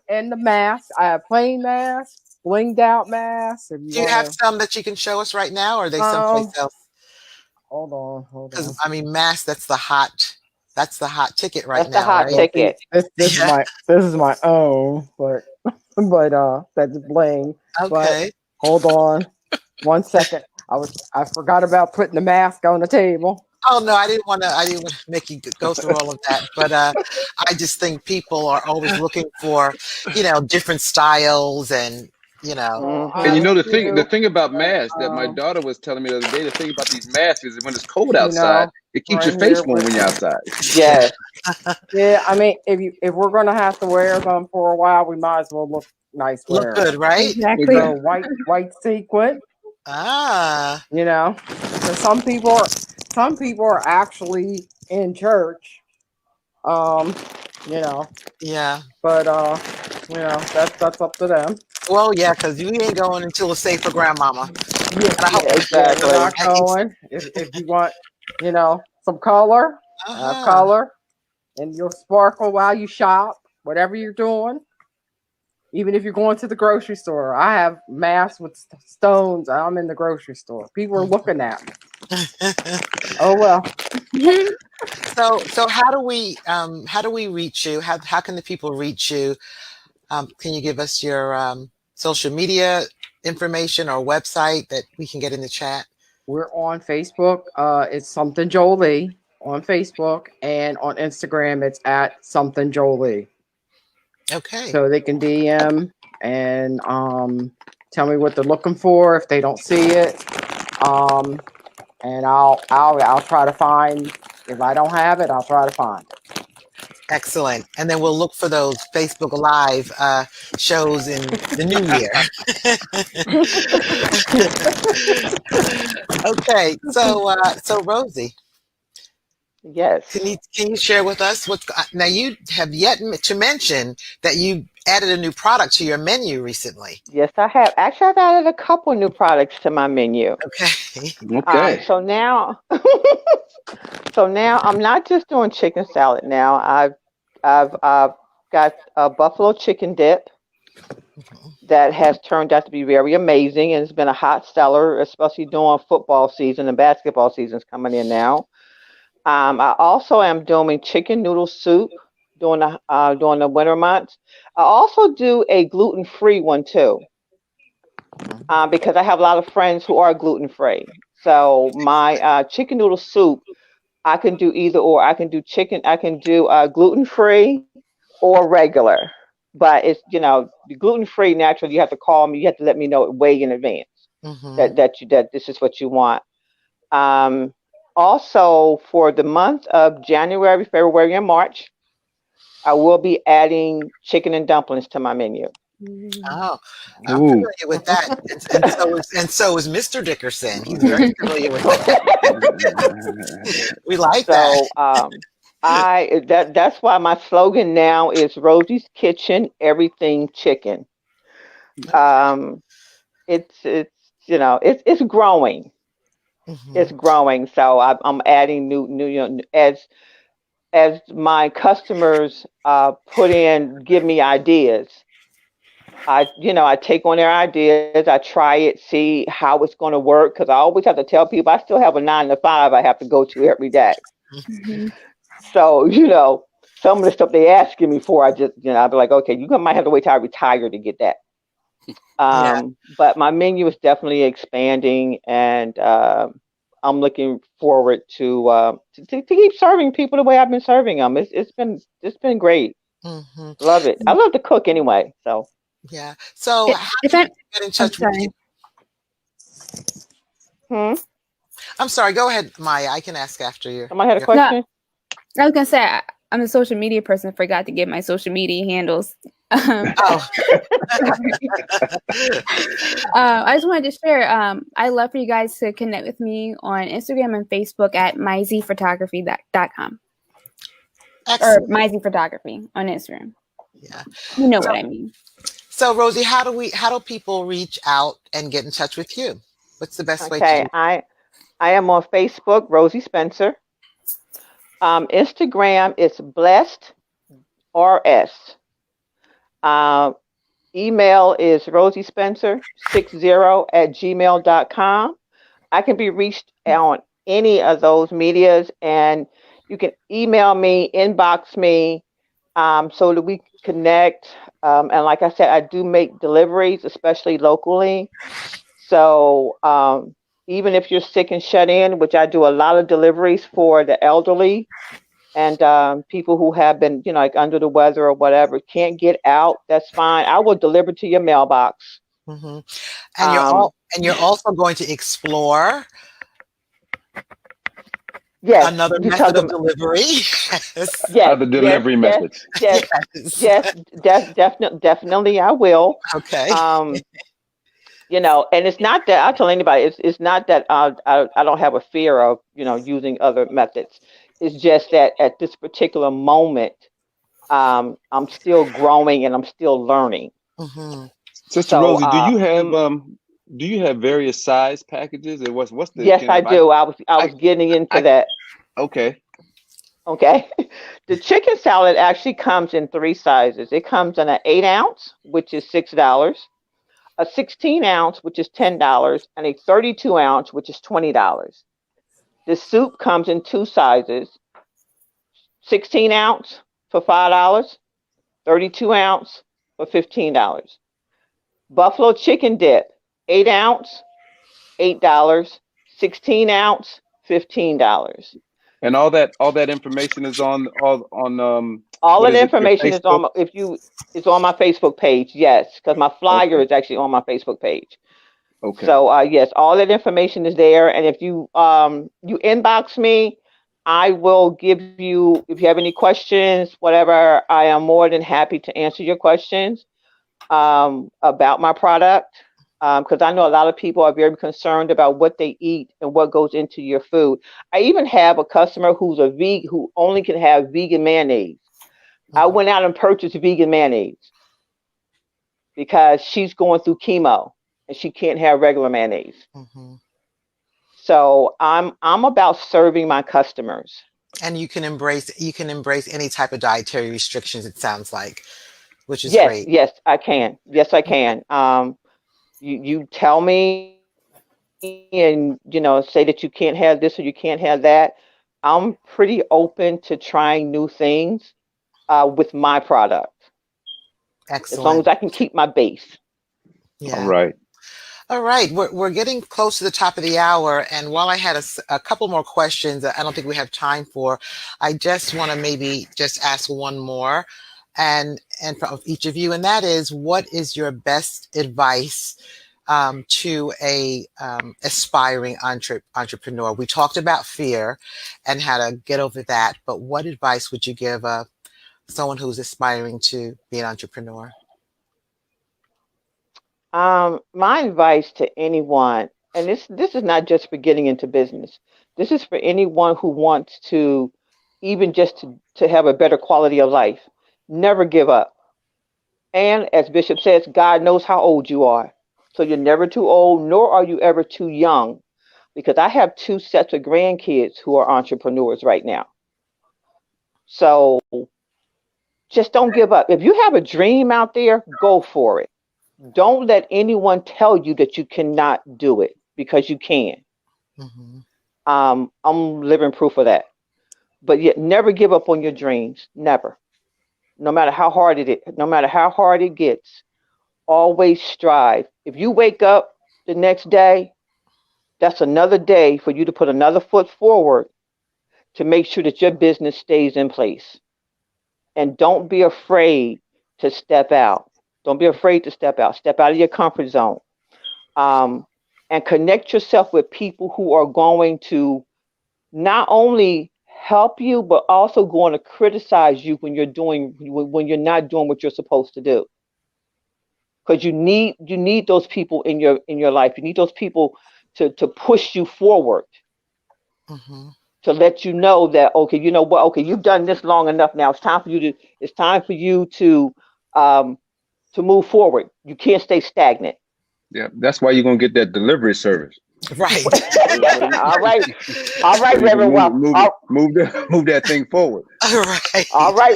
and the mask. I have plain mask, blinged out mask. Do you have some that you can show us right now, or are they someplace else? Hold on. Because mask, that's the hot ticket right now. That's the hot ticket. This is my own, but that's bling. Okay. But hold on 1 second. I forgot about putting the mask on the table. Oh no, I didn't want to make you go through all of that, but I just think people are always looking for, different styles and, And the thing about masks that my daughter was telling me the other day, the thing about these masks is when it's cold outside, it keeps your face warm when you're outside. Yes. Yeah, I mean, if we're gonna have to wear them for a while, we might as well look nice. Look good, right? Exactly. White sequin. Ah. So some people are actually in church. Yeah. But that's up to them. Well, yeah, because you ain't going until it's safe for grandmama. Yeah, exactly. We're not going. If you want, some color, have color, and you'll sparkle while you shop, whatever you're doing. Even if you're going to the grocery store, I have masks with stones. I'm in the grocery store. People are looking at me. Oh well. So how do we reach you? How can the people reach you? Can you give us your social media information or website that we can get in the chat? We're on Facebook. It's Something Jolie on Facebook, and on Instagram it's at Something Jolie. Okay. So they can DM and tell me what they're looking for if they don't see it. And I'll try to find. If I don't have it, I'll try to find it. Excellent. And then we'll look for those Facebook Live shows in the new year. Okay. So Rosie. Yes. Can you share with us now you have yet to mention that you added a new product to your menu recently. Yes, I have. Actually, I've added a couple new products to my menu. Okay. Okay. So now, So now I'm not just doing chicken salad. Now I've got a buffalo chicken dip that has turned out to be very amazing, and it's been a hot seller, especially during football season and basketball seasons coming in now. I also am doing chicken noodle soup during the winter months. I also do a gluten-free one too, because I have a lot of friends who are gluten-free. So my chicken noodle soup, I can do either or. I can do chicken. I can do gluten-free or regular. But it's the gluten-free naturally. You have to call me. You have to let me know way in advance Mm-hmm. that this is what you want. Um, Also, for the month of January, February, and March, I will be adding chicken and dumplings to my menu. Oh, I'm Ooh. familiar with that, and so is Mr. Dickerson. He's very familiar with that. We like that. So that's why my slogan now is Rosie's Kitchen, everything chicken. Um, it's it's growing. Mm-hmm. It's growing. So I'm adding new as my customers give me ideas. I take on their ideas, I try it, see how it's going to work, because I always have to tell people I still have a 9 to 5 I have to go to every day. Mhm. So some of the stuff they asking me for, I just I'll be like, okay, you might have to wait till I retire to get that. Yeah. But my menu is definitely expanding, and I'm looking forward to keep serving people the way I've been serving them. It's been great. Mm-hmm. Love it. I love to cook anyway. So Yeah. So, how If do I, people get in I'm touch with you? sorry. I'm sorry. Go ahead, Maya. I can ask after you. Somebody had a No, question. I was gonna say I'm a social media person. Forgot to get my social media handles. Oh. I just wanted to share. I'd love for you guys to connect with me on Instagram and Facebook at myzphotography.com or Excellent. Myz Photography on Instagram. Yeah. You know So, what I mean. so Rosie, how do people reach out and get in touch with you? What's the best way to do Okay, I am on Facebook, Rosie Spencer. Instagram is blessed rs. Um, Email is rosiespencer60@gmail.com. I can be reached on any of those medias, and you can email me, inbox me, so that we connect. And like I said, I do make deliveries, especially locally. So even if you're sick and shut in, which I do a lot of deliveries for the elderly and people who have been, like under the weather or whatever, can't get out, that's fine. I will deliver to your mailbox. hmm Um, and you're also going to explore yes, another you tell method of them. delivery. Yes. Yes, Other yes, delivery yes, methods. yes, Yes. yes, definitely I will. Okay. Um, and it's not that I tell anybody. It's not that I don't have a fear of using other methods. It's just that at this particular moment, I'm still growing and I'm still learning. hmm Sister So Rosie, do you have various size packages? And what's the yes, can I if do. I was getting into I that. okay. Okay, the chicken salad actually comes in 3 sizes. It comes in an 8 ounce, which is $6, a 16 ounce, which is $10, and a 32 ounce, which is $20. The soup comes in 2 sizes: 16 ounce for $5, 32 ounce for $15. Buffalo chicken dip, 8 ounce, $8, 16 ounce, $15. And all that information is on All what of the is it, your information is Facebook? it's on my Facebook page. Yes, because my flyer Okay. is actually on my Facebook page. Okay. So yes, all that information is there. And if you inbox me, I will give you, if you have any questions, whatever, I am more than happy to answer your questions about my product. Because I know a lot of people are very concerned about what they eat and what goes into your food. I even have a customer who's a vegan who only can have vegan mayonnaise. I went out and purchased vegan mayonnaise because she's going through chemo and she can't have regular mayonnaise. hmm So I'm about serving my customers. And you can embrace any type of dietary restrictions, it sounds like, which is Yes, great. yes, I can. Yes, I can. You tell me, and say that you can't have this or you can't have that. I'm pretty open to trying new things with my product, as long Excellent. as I can keep my base. All Yeah. right. All right, we're getting close to the top of the hour, and while I had a couple more questions that I don't think we have time for, I just want to maybe just ask one more, and from each of you, and that is, what is your best advice to a aspiring entrepreneur? We talked about fear and how to get over that, but what advice would you give someone who's aspiring to be an entrepreneur? My advice to anyone, and this is not just for getting into business. This is for anyone who wants to, even just to have a better quality of life. Never give up. And as Bishop says, God knows how old you are. So you're never too old, nor are you ever too young. Because I have two sets of grandkids who are entrepreneurs right now. So just don't give up. If you have a dream out there, go for it. Don't let anyone tell you that you cannot do it, because you can. Mm-hmm. I'm living proof of that. But yet, never give up on your dreams. Never. No matter how hard it is, no matter how hard it gets, always strive. If you wake up the next day, that's another day for you to put another foot forward to make sure that your business stays in place. And don't be afraid to step out. Don't be afraid to step out. Step out of your comfort zone. Um, and connect yourself with people who are going to not only help you, but also going to criticize you when you're not doing what you're supposed to do. Because you need those people in your life. You need those people to push you forward, Mm-hmm. to let you know that, okay, you know what, okay, you've done this long enough now. It's time for you to move forward. You can't stay stagnant. Yeah, that's why you're gonna get that delivery service. Right. All right, So you can Reverend. Well, move that thing forward. Right.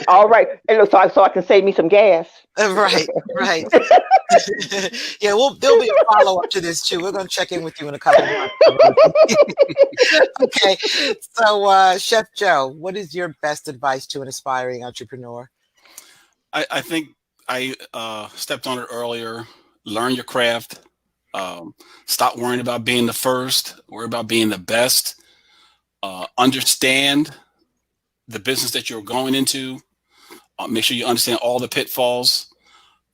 all right. And look, so I can save me some gas. Right. Right. Yeah, there'll be a follow-up to this too. We're going to check in with you in a couple of months. Okay. So, Chef Joe, what is your best advice to an aspiring entrepreneur? I think I stepped on it earlier. Learn your craft. Stop worrying about being the first. Worry about being the best. Understand the business that you're going into. Make sure you understand all the pitfalls.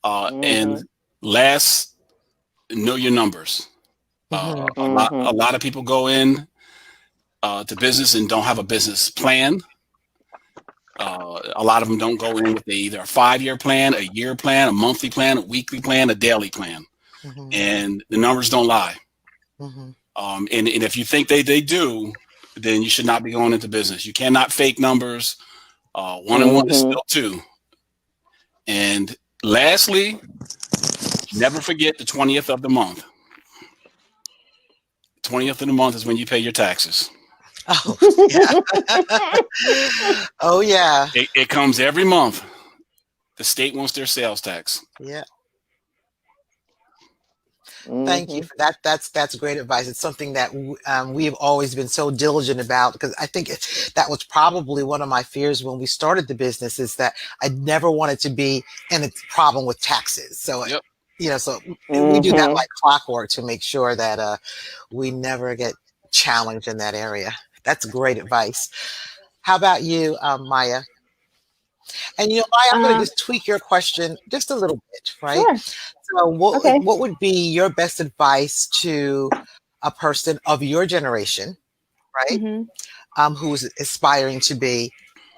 And last, know your numbers. Mm-hmm. A lot of people go in to business and don't have a business plan. A lot of them don't go in with either a 5-year plan, a year plan, a monthly plan, a weekly plan, a daily plan. Mm-hmm. And the numbers don't lie. Mm-hmm. And if you think they do, then you should not be going into business. You cannot fake numbers. 1 and 1 is still 2. And lastly, never forget the 20th of the month. 20th of the month is when you pay your taxes. Oh, yeah. Oh, yeah. It comes every month. The state wants their sales tax. Yeah. Thank you for that. That's great advice. It's something that we have always been so diligent about, because I think that was probably one of my fears when we started the business, is that I never wanted to be in a problem with taxes. So, Yep. So we do that like clockwork to make sure that we never get challenged in that area. That's great advice. How about you, Maya? And Maya, I'm going to just tweak your question just a little bit, right? Sure. So Okay. what would be your best advice to a person of your generation, right? Mm-hmm. Who's aspiring to be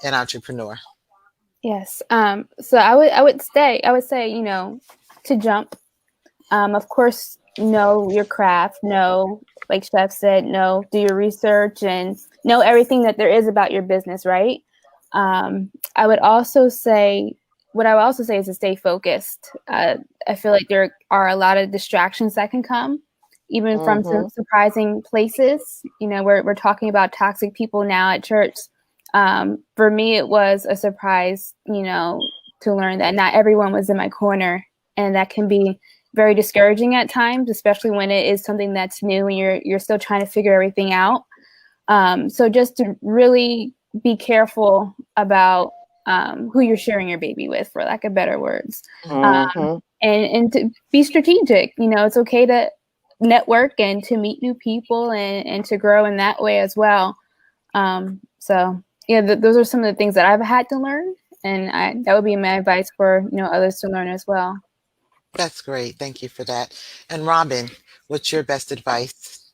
an entrepreneur? Yes. So I would say, to jump. Of course, know your craft. Know, like Chef said, do your research and know everything that there is about your business, right? I would also say, is to stay focused. I feel like there are a lot of distractions that can come, even from some surprising places. You know, we're talking about toxic people now at church. For me, it was a surprise, you know, to learn that not everyone was in my corner, and that can be very discouraging at times, especially when it is something that's new and you're still trying to figure everything out. So just to really be careful about who you're sharing your baby with, for lack of better words, and to be strategic. You know, it's okay to network and to meet new people and to grow in that way as well. So yeah, those are some of the things that I've had to learn, and that would be my advice for, you know, others to learn as well. That's great. Thank you for that. And Robin, what's your best advice?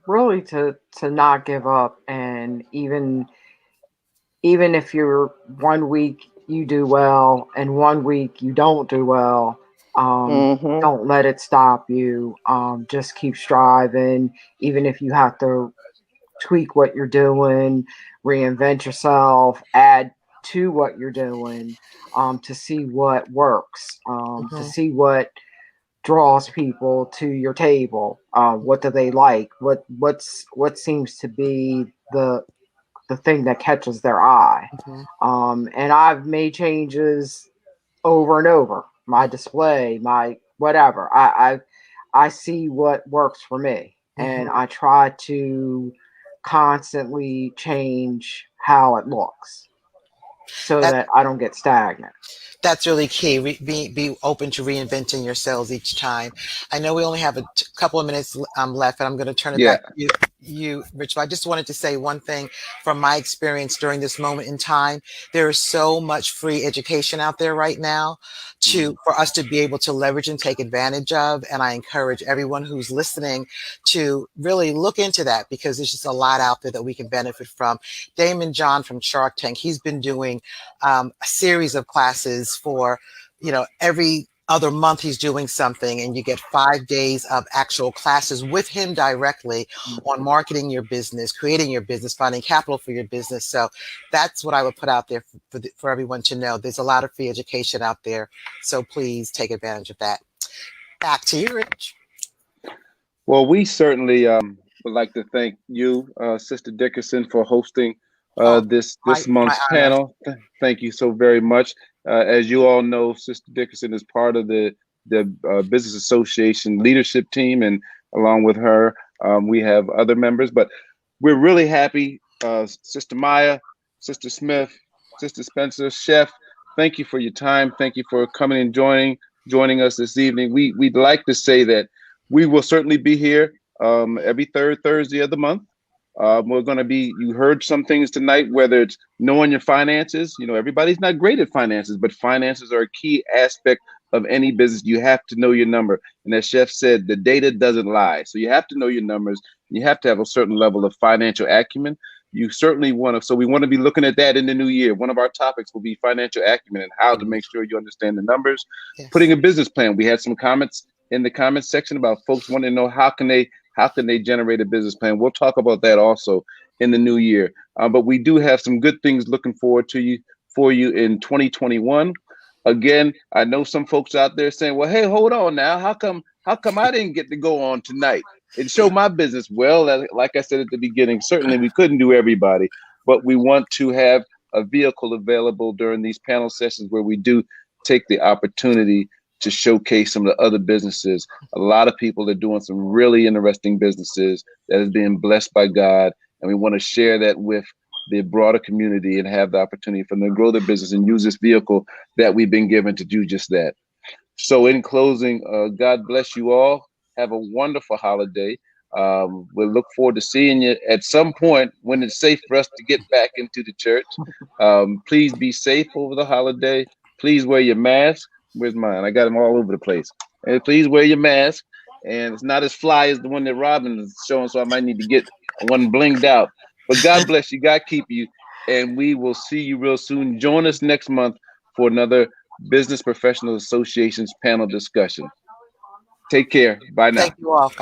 Really to not give up, and even if you're 1 week you do well and 1 week you don't do well, don't let it stop you. Just keep striving, even if you have to tweak what you're doing, reinvent yourself, add to what you're doing, to see what works, to see what draws people to your table. What do they like? What seems to be the thing that catches their eye? And I've made changes over and over. My display, my whatever. I see what works for me, and I try to constantly change how it looks so that I don't get stagnant. That's really key. Be open to reinventing yourselves each time. I know we only have a couple of minutes left, and I'm going to turn it back to you, Rich. But I just wanted to say one thing from my experience during this moment in time. There is so much free education out there right now for us to be able to leverage and take advantage of. And I encourage everyone who's listening to really look into that, because there's just a lot out there that we can benefit from. Damon John from Shark Tank, he's been doing a series of classes for, you know, every other month he's doing something, and you get 5 days of actual classes with him directly on marketing your business, creating your business, finding capital for your business. So that's what I would put out there for everyone to know. There's a lot of free education out there, so please take advantage of that. Back to you, Rich. Well, we certainly would like to thank you, Sister Dickerson, for hosting this month's panel. Thank you so very much. As you all know, Sister Dickerson is part of the Business Association leadership team, and along with her, we have other members. But we're really happy, Sister Maya, Sister Smith, Sister Spencer, Chef. Thank you for your time. Thank you for coming and joining us this evening. We'd like to say that we will certainly be here every third Thursday of the month. We're going to be, you heard some things tonight, whether it's knowing your finances. You know, everybody's not great at finances, but finances are a key aspect of any business. You have to know your number. And as Chef said, the data doesn't lie. So you have to know your numbers. You have to have a certain level of financial acumen. You certainly want to, so we want to be looking at that in the new year. One of our topics will be financial acumen and how to make sure you understand the numbers. Yes. Putting a business plan. We had some comments in the comments section about folks wanting to know how can they generate a business plan. We'll talk about that also in the new year. But we do have some good things looking forward to for you in 2021. Again, I know some folks out there saying, well, hey, hold on now. How come I didn't get to go on tonight and show my business? Well, like I said at the beginning, certainly we couldn't do everybody, but we want to have a vehicle available during these panel sessions where we do take the opportunity to showcase some of the other businesses. A lot of people are doing some really interesting businesses that is being blessed by God. And we want to share that with the broader community and have the opportunity for them to grow their business and use this vehicle that we've been given to do just that. So in closing, God bless you all. Have a wonderful holiday. We'll look forward to seeing you at some point when it's safe for us to get back into the church. Please be safe over the holiday. Please wear your mask. Where's mine? I got them all over the place. And please wear your mask. And it's not as fly as the one that Robin is showing, so I might need to get one blinged out. But God bless you. God keep you. And we will see you real soon. Join us next month for another Business Professional Associations panel discussion. Take care. Bye now. Thank you all. God